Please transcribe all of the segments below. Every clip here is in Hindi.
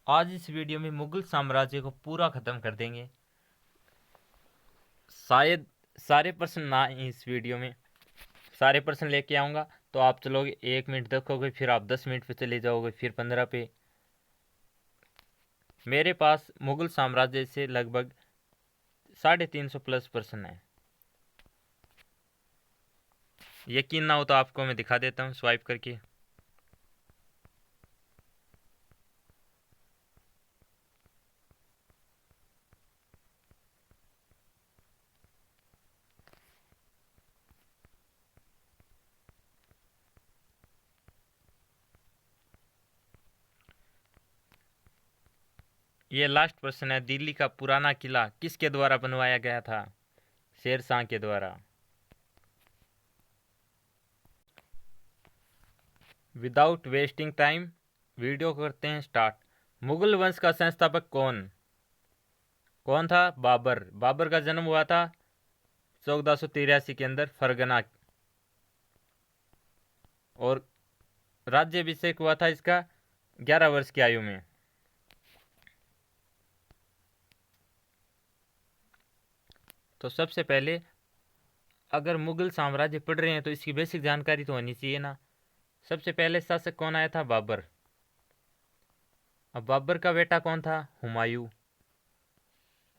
आज इस वीडियो में मुगल साम्राज्य को पूरा ख़त्म कर देंगे। शायद सारे प्रश्न ना आए इस वीडियो में, सारे प्रश्न लेके आऊँगा तो आप चलोगे 1 मिनट देखोगे, फिर आप 10 मिनट पे चले जाओगे, फिर 15 पे। मेरे पास मुगल साम्राज्य से लगभग 350 प्लस प्रश्न है। यकीन ना हो तो आपको मैं दिखा देता हूँ स्वाइप करके। ये लास्ट प्रश्न है। दिल्ली का पुराना किला किसके द्वारा बनवाया गया था? शेर शाह के द्वारा। विदाउट वेस्टिंग टाइम वीडियो करते हैं स्टार्ट। मुगल वंश का संस्थापक कौन था? बाबर। बाबर का जन्म हुआ था 1483 के अंदर फरगना, और राज्याभिषेक हुआ था इसका 11 वर्ष की आयु में। तो सबसे पहले अगर मुगल साम्राज्य पढ़ रहे हैं तो इसकी बेसिक जानकारी तो होनी चाहिए ना। सबसे पहले शासक कौन आया था? बाबर। अब बाबर का बेटा कौन था? हुमायूं।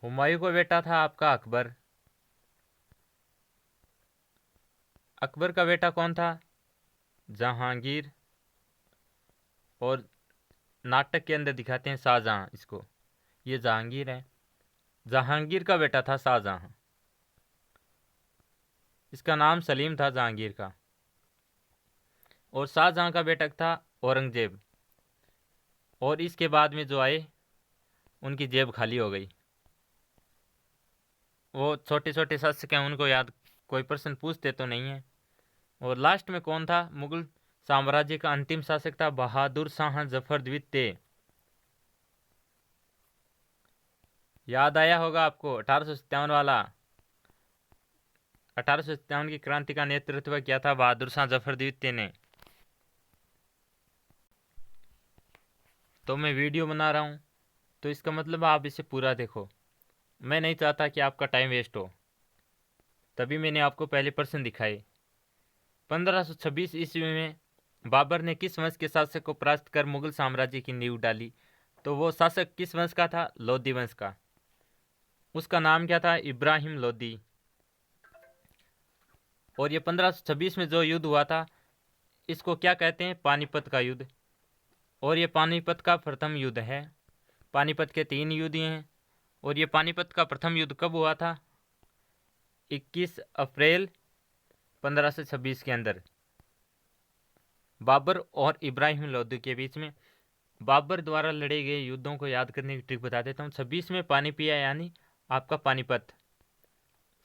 हुमायूं का बेटा था आपका अकबर। अकबर का बेटा कौन था? जहांगीर। और नाटक के अंदर दिखाते हैं शाहजहां इसको, ये जहांगीर है। जहांगीर का बेटा था शाहजहां। इसका नाम सलीम था जहांगीर का। और शाहजहां का बेटा था औरंगजेब। और इसके बाद में जो आए उनकी जेब खाली हो गई। वो छोटे छोटे शासक हैं, उनको याद कोई प्रश्न पूछते तो नहीं है। और लास्ट में कौन था? मुगल साम्राज्य का अंतिम शासक था बहादुर शाह जफर द्वितीय। याद आया होगा आपको 1857 वाला। 1857 की क्रांति का नेतृत्व किया था बहादुर शाह जफर द्वितीय ने। तो मैं वीडियो बना रहा हूँ तो इसका मतलब आप इसे पूरा देखो। मैं नहीं चाहता कि आपका टाइम वेस्ट हो, तभी मैंने आपको पहले प्रश्न दिखाए। 1526 ईस्वी में बाबर ने किस वंश के शासक को परास्त कर मुगल साम्राज्य की नींव डाली? तो वो शासक किस वंश का था? लोधी वंश का। उसका नाम क्या था? इब्राहिम लोधी। और ये 1526 में जो युद्ध हुआ था इसको क्या कहते हैं? पानीपत का युद्ध। और ये पानीपत का प्रथम युद्ध है। पानीपत के 3 युद्ध हैं। और ये पानीपत का प्रथम युद्ध कब हुआ था? 21 अप्रैल 1526 के अंदर बाबर और इब्राहिम लोधी के बीच में। बाबर द्वारा लड़े गए युद्धों को याद करने की ट्रिक बता देता हूँ। 26 में पानी पिया यानी आपका पानीपत।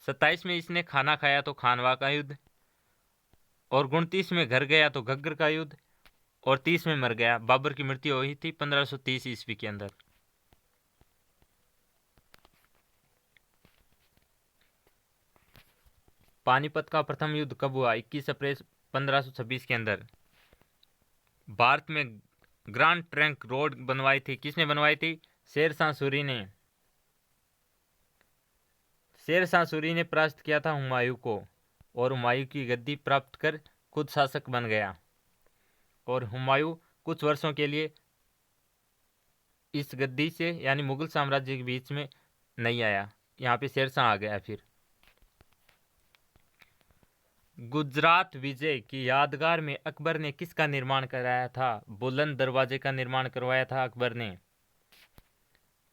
27 में इसने खाना खाया तो खानवा का युद्ध। और 29 में घर गया तो घग्गर का युद्ध। और 30 में मर गया। बाबर की मृत्यु हुई थी 1530 ईस्वी के अंदर। पानीपत का प्रथम युद्ध कब हुआ? 21 अप्रैल 1526 के अंदर। भारत में ग्रांड ट्रंक रोड बनवाई थी। किसने बनवाई थी? शेर शाह सूरी ने। शेर शाह सूरी ने परास्त किया था हुमायूं को, और हुमायूं की गद्दी प्राप्त कर खुद शासक बन गया। और हुमायूं कुछ वर्षों के लिए इस गद्दी से यानी मुगल साम्राज्य के बीच में नहीं आया। यहाँ पे शेर शाह आ गया। फिर गुजरात विजय की यादगार में अकबर ने किसका निर्माण कराया था? बुलंद दरवाजे का निर्माण करवाया था अकबर ने।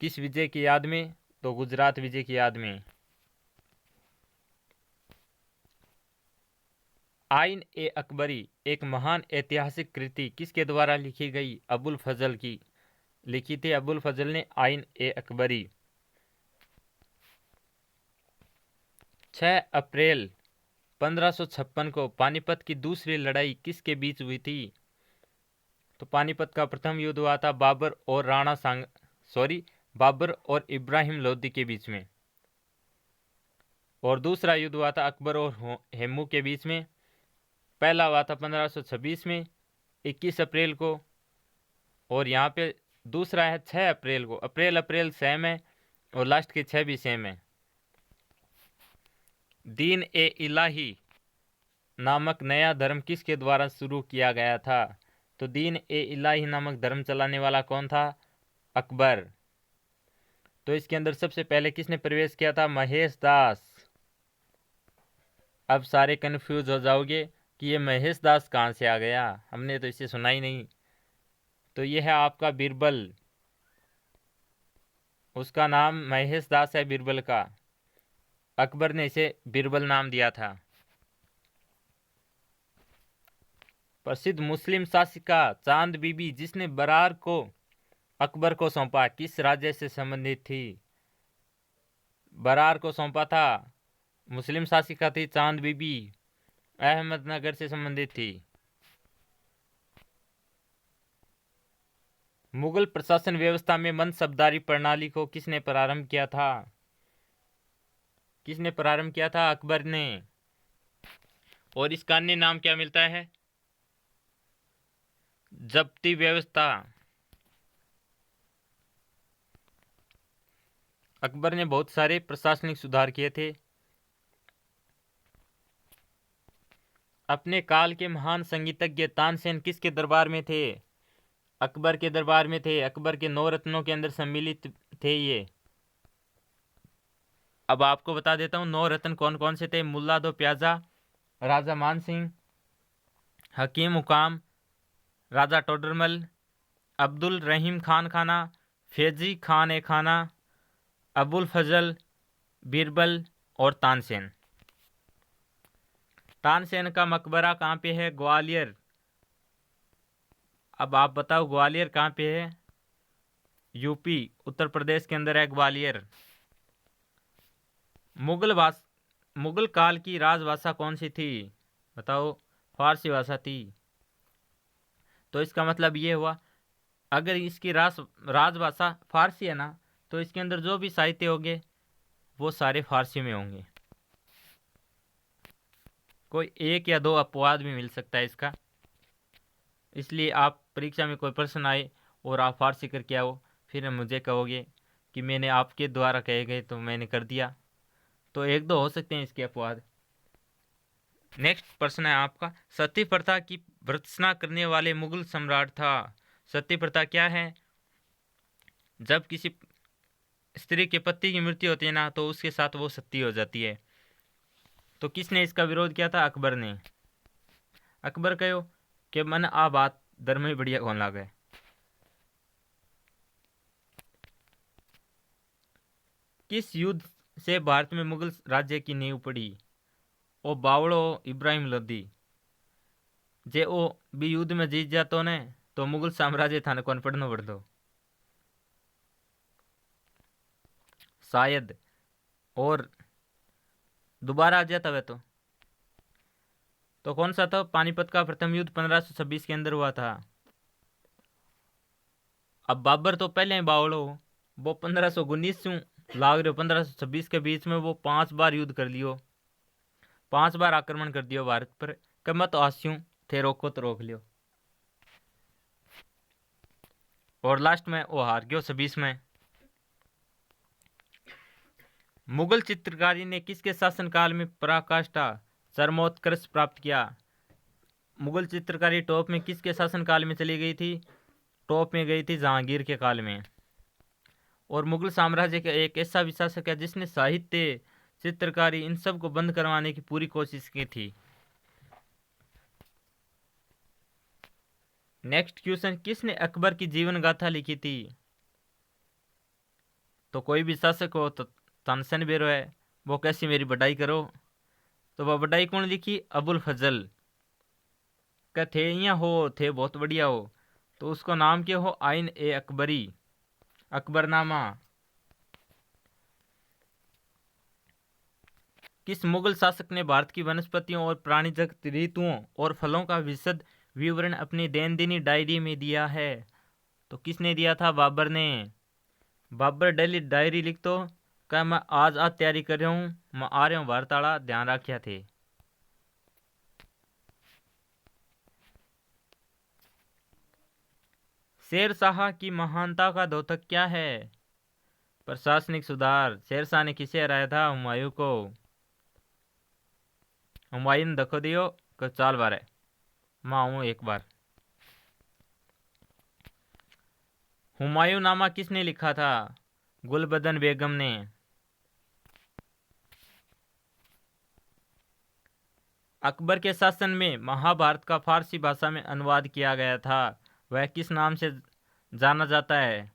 किस विजय की याद में? तो गुजरात विजय की याद में। आइन ए अकबरी एक महान ऐतिहासिक कृति किसके द्वारा लिखी गई? अबुल फजल की। लिखी थी अबुल फजल ने आइन ए अकबरी। 6 अप्रैल 1556 को पानीपत की दूसरी लड़ाई किसके बीच हुई थी? तो पानीपत का प्रथम युद्ध हुआ था बाबर और इब्राहिम लोदी के बीच में। और दूसरा युद्ध हुआ था अकबर और हेमू के बीच में। पहला हुआ था 1526 में 21 अप्रैल को। और यहाँ पे दूसरा है 6 अप्रैल को। अप्रैल अप्रैल सेम है और लास्ट के 6 भी सेम है। दीन ए इलाही नामक नया धर्म किसके द्वारा शुरू किया गया था? तो दीन ए इलाही नामक धर्म चलाने वाला कौन था? अकबर। तो इसके अंदर सबसे पहले किसने प्रवेश किया था? महेश दास। अब सारे कंफ्यूज हो जाओगे कि ये महेश दास कहाँ से आ गया, हमने तो इसे सुना ही नहीं। तो ये है आपका बीरबल, उसका नाम महेश दास है बीरबल का। अकबर ने इसे बीरबल नाम दिया था। प्रसिद्ध मुस्लिम शासिका चांद बीबी जिसने बरार को अकबर को सौंपा किस राज्य से संबंधित थी? बरार को सौंपा था, मुस्लिम शासिका थी चांद बीबी, अहमदनगर से संबंधित थी। मुगल प्रशासन व्यवस्था में मनसबदारी प्रणाली को किसने प्रारंभ किया था? किसने प्रारंभ किया था? अकबर ने। और इसका अन्य नाम क्या मिलता है? जब्ती व्यवस्था। अकबर ने बहुत सारे प्रशासनिक सुधार किए थे। अपने काल के महान संगीतज्ञ तानसेन किसके दरबार में थे? अकबर के दरबार में थे। अकबर के 9 रत्नों के अंदर सम्मिलित थे ये। अब आपको बता देता हूँ 9 रत्न कौन कौन से थे। मुल्ला दो प्याजा, राजा मान सिंह, हकीम हुकाम, राजा टोडरमल, अब्दुल रहीम खान खाना, फैजी खान ए खाना, अबुल फजल, बीरबल और तानसेन। तानसेन का मकबरा कहाँ पे है? ग्वालियर। अब आप बताओ ग्वालियर कहाँ पे है? यूपी उत्तर प्रदेश के अंदर है ग्वालियर। मुगल काल की राजभाषा कौन सी थी? बताओ। फारसी भाषा थी। तो इसका मतलब ये हुआ अगर इसकी राजभाषा फारसी है ना, तो इसके अंदर जो भी साहित्य होंगे वो सारे फारसी में होंगे। कोई एक या दो अपवाद भी मिल सकता है इसका। इसलिए आप परीक्षा में कोई प्रश्न आए और आप फारसी करके आओ, फिर मुझे कहोगे कि मैंने आपके द्वारा कहे गए तो मैंने कर दिया। तो एक दो हो सकते हैं इसके अपवाद। नेक्स्ट प्रश्न है आपका, सती प्रथा की भर्त्सना करने वाले मुगल सम्राट था। सती प्रथा क्या है? जब किसी स्त्री के पति की मृत्यु होती है ना, तो उसके साथ वो सती हो जाती है। तो किसने इसका विरोध किया था? अकबर ने। अकबर कहो कि मन आ बात धर्म में बढ़िया कौन लागे। किस युद्ध से भारत में मुगल राज्य की नींव पड़ी? ओ बावड़ो इब्राहिम लोधी। जे ओ भी युद्ध में जीत जातो ने तो मुगल साम्राज्य थाने कौन पढ़नो पड़तो शायद, और दोबारा आ जाता वह तो कौन सा था? पानीपत का प्रथम युद्ध 1526 के अंदर हुआ था। अब बाबर तो पहले ही बावड़ो, वो 1519 लाग रहे 1526 के बीच में वो 5 बार युद्ध कर लियो, 5 बार आक्रमण कर दियो भारत पर। कब मत आस्यूं थे रोको तो रोक लियो, और लास्ट में वो हार गयो 26 में। मुगल चित्रकारी ने किसके शासनकाल में पराकाष्ठा चरमोत्कर्ष प्राप्त किया? मुगल चित्रकारी टॉप में किसके शासनकाल में चली गई थी? टॉप में गई थी जहांगीर के काल में। और मुगल साम्राज्य का एक ऐसा भी शासक है जिसने साहित्य, चित्रकारी इन सब को बंद करवाने की पूरी कोशिश की थी। नेक्स्ट क्वेश्चन, किसने अकबर की जीवन गाथा लिखी थी? तो कोई भी शासक हो तो तानसेन बेरो है, वो कैसी मेरी बढ़ाई करो। तो वह बढ़ाई कौन लिखी? अबुल फजल का थे यहाँ हो, थे बहुत बढ़िया हो, तो उसको नाम क्या हो? आइन ए अकबरी, अकबरनामा। किस मुगल शासक ने भारत की वनस्पतियों और प्राणीजगत, ऋतुओं और फलों का विशद विवरण अपनी दैनंदिनी डायरी में दिया है? तो किसने दिया था? बाबर ने। बाबर डेली डायरी लिखतो क्या मैं आज तैयारी कर रहा हूँ, मैं आ रहा हूँ भारत आड़ा, ध्यान रखिया थे। शेर शाह की महानता का द्योतक क्या है? प्रशासनिक सुधार। शेर शाह ने किसे हराया था? हुमायूं को। हुमायूं दखो दियो को चाल बार है माँ हूँ एक बार। हुमायूं नामा किसने लिखा था? गुलबदन बेगम ने। अकबर के शासन में महाभारत का फारसी भाषा में अनुवाद किया गया था, वह किस नाम से जाना जाता है?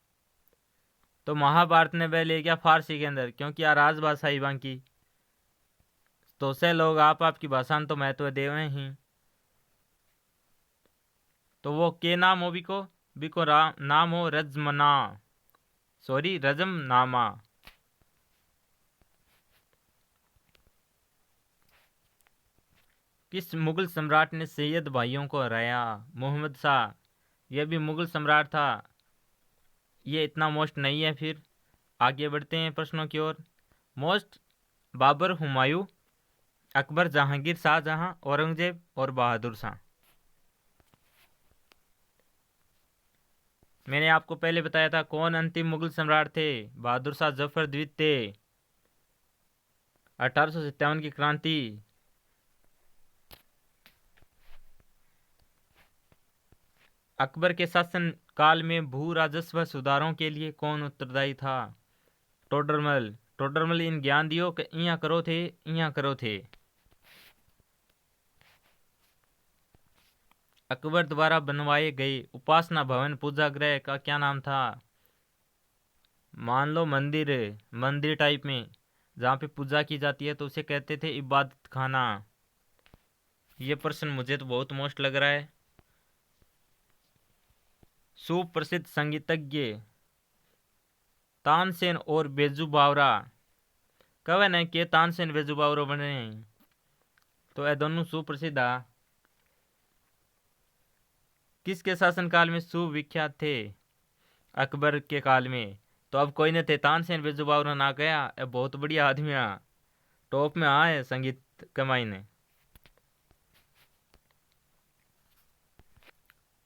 तो महाभारत ने वह ले गया फारसी के अंदर, क्योंकि यार राजभाषा ही बाकी तो से लोग आप आपकी भाषा तो महत्व देवे ही। तो वो के नाम हो बिको बिको नाम हो रजमना, सॉरी रजमनामा। किस मुगल सम्राट ने सैयद भाइयों को हराया? मोहम्मद शाह। यह भी मुगल सम्राट था। ये इतना मोस्ट नहीं है। फिर आगे बढ़ते हैं प्रश्नों की ओर। मोस्ट: बाबर, हुमायूं, अकबर, जहांगीर, शाहजहां, औरंगजेब और बहादुर शाह। मैंने आपको पहले बताया था कौन अंतिम मुगल सम्राट थे। बहादुर शाह जफर द्वितीय। 1857 की क्रांति। अकबर के शासन काल में भू राजस्व सुधारों के लिए कौन उत्तरदायी था? टोडरमल। टोडरमल इन ज्ञान दियो कि इया करो थे, इया करो थे। अकबर द्वारा बनवाए गए उपासना भवन पूजा गृह का क्या नाम था? मान लो मंदिर, मंदिर टाइप में जहाँ पे पूजा की जाती है तो उसे कहते थे इबादत खाना। ये प्रश्न मुझे तो बहुत मोस्ट लग रहा है। सुप्रसिद्ध संगीतज्ञ तानसेन और बेजू बावरा कब है ना के तानसेन बेजू बावरा बने हैं? तो यह दोनों सुप्रसिद्ध आ किसके शासनकाल में सुविख्यात थे? अकबर के काल में। तो अब कोई न थे, तानसेन बेजू बावरा ना गया, ये बहुत बढ़िया आदमी आ टॉप में आए संगीत कमाई ने।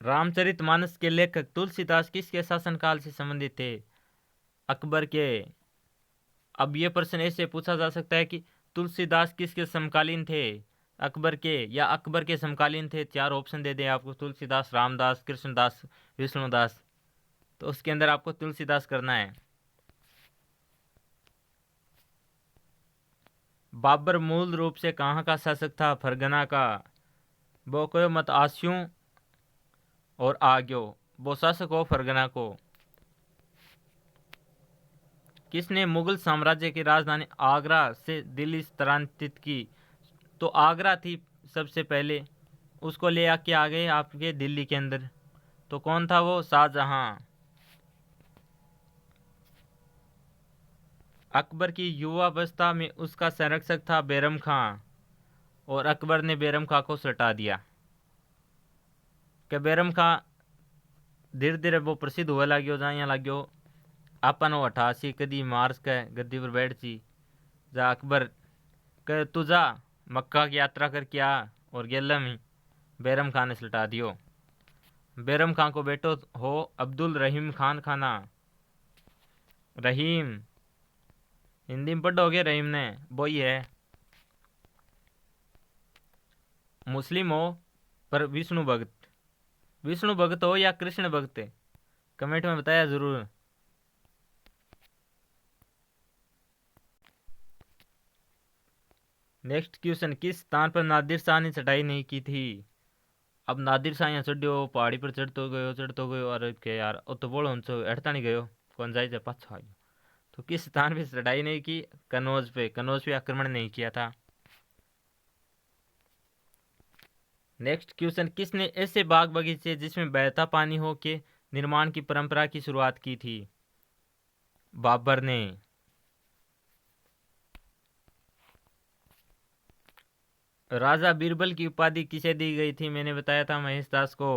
रामचरितमानस के लेखक तुलसीदास किसके शासनकाल से संबंधित थे? अकबर के। अब ये प्रश्न ऐसे पूछा जा सकता है कि तुलसीदास किसके समकालीन थे? अकबर के या अकबर के समकालीन थे? चार ऑप्शन दे दें आपको, तुलसीदास, रामदास, कृष्णदास, विष्णुदास। तो उसके अंदर आपको तुलसीदास करना है। बाबर मूल रूप से कहाँ का शासक था? फरगना का। बोको मत आस्यूं और आग्यो, वो शासक हो फरगना को। किसने मुगल साम्राज्य की राजधानी आगरा से दिल्ली स्थानांतरित की? तो आगरा थी सबसे पहले, उसको ले आके आ गए आपके दिल्ली के अंदर। तो कौन था वो? शाहजहां। अकबर की युवावस्था में उसका संरक्षक था बैरम खां, और अकबर ने बैरम खां को सटा दिया। कि बैरम खां धीरे धीरे वो प्रसिद्ध हुआ लाग्यो, जाया लाग्यो। आपन 88 कदी मार्स के गद्दी पर बैठ ची। जा अकबर कह तू जा मक्का की यात्रा करके आ, और गेला में बैरम खान ने सलटा दियो। बैरम खान को बेटो हो अब्दुल रहीम खान खाना। रहीम हिंदी में पढ़ोगे, रहीम ने वो ही है। मुस्लिम हो पर विष्णु भक्त, विष्णु भक्त हो या कृष्ण भक्त, कमेंट में बताया जरूर। नेक्स्ट क्वेश्चन, किस स्थान पर नादिर शाह ने चढ़ाई नहीं की थी? अब नादिर शाह यहाँ चढ़ो पहाड़ी पर चढ़ तो गयो और के यार ओ तो बोलो उनसे हटता नहीं गयो, कौन जाए पाछा आ गयो। तो किस स्थान पे चढ़ाई नहीं की? कनौज पे। कनौज पे आक्रमण नहीं किया था। नेक्स्ट क्वेश्चन, किसने ऐसे बाग बगीचे जिसमें बहता पानी हो के निर्माण की परंपरा की शुरुआत की थी? बाबर ने। राजा बीरबल की उपाधि किसे दी गई थी? मैंने बताया था महेश दास को।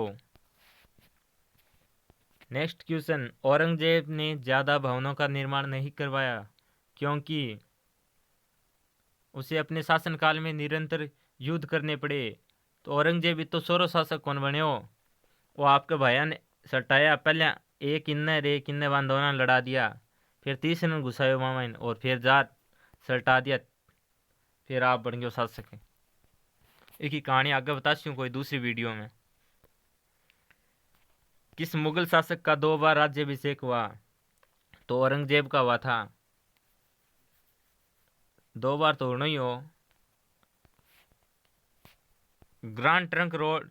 नेक्स्ट क्वेश्चन, औरंगजेब ने ज्यादा भवनों का निर्माण नहीं करवाया क्योंकि उसे अपने शासनकाल में निरंतर युद्ध करने पड़े। तो औरंगजेब तो सोरो शासक कौन बने हो? वो आपके भैया ने सटाया, पहले एक इन्ने बांधोना लड़ा दिया, फिर तीसरे ने घुसायो मामा और फिर जार सल्टा दिया, फिर आप बन गए शासक। एक ही कहानी आगे बताती हूँ कोई दूसरी वीडियो में। किस मुगल शासक का 2 बार राज्याभिषेक हुआ? तो औरंगजेब का हुआ था। 2 बार तो होना ही हो। ग्रांड ट्रंक रोड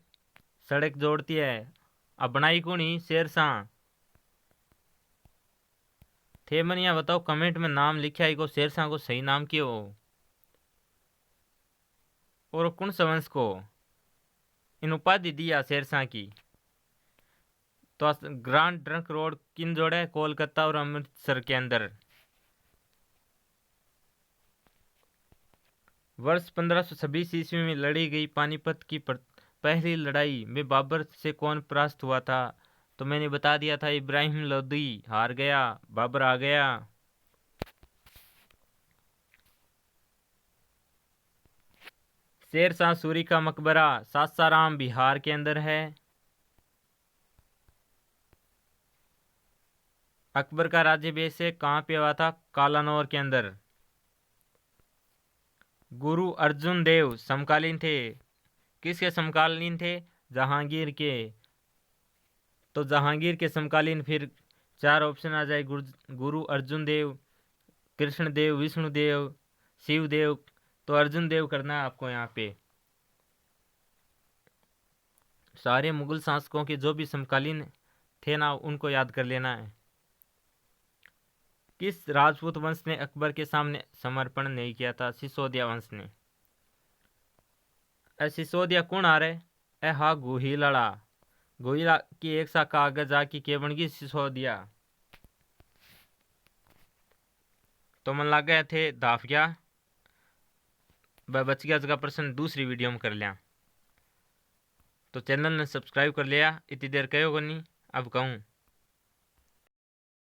सड़क जोड़ती है, अब बनाई कौन ही? शेरशाह। थे मनिया बताओ कमेंट में नाम लिखा है को शेरशाह को सही नाम क्यों हो? और कौन सा वंश को इन उपाधि दिया शेरशाह की? तो ग्रांड ट्रंक रोड किन जोड़ा है? कोलकाता और अमृतसर के अंदर। वर्ष 1526 ईस्वी में लड़ी गई पानीपत की पहली लड़ाई में बाबर से कौन परास्त हुआ था? तो मैंने बता दिया था, इब्राहिम लोदी हार गया, बाबर आ गया। शेरशाह सूरी का मकबरा सासाराम बिहार के अंदर है। अकबर का राज्याभिषेक कहाँ पे हुआ था? कालानौर के अंदर। गुरु अर्जुन देव समकालीन थे, किसके समकालीन थे? जहांगीर के। तो जहांगीर के समकालीन फिर 4 ऑप्शन आ जाए, गुरु अर्जुन देव, कृष्ण देव, विष्णु देव, शिव देव। तो अर्जुन देव करना है आपको यहाँ पे। सारे मुगल शासकों के जो भी समकालीन थे ना उनको याद कर लेना है। किस राजपूत वंश ने अकबर के सामने समर्पण नहीं किया था? सिसोदिया वंश ने। सिसोदिया कौन आ रहे? ए हा गुहिलड़ा, गुहिला की एक शाखा आगे जाके के बन गई सिसोदिया। तो मन लग गए थे दाफ गया, बच गया जगह प्रश्न दूसरी वीडियो में कर लिया। तो चैनल ने सब्सक्राइब कर लिया, इतनी देर कहो नहीं अब कहूँ।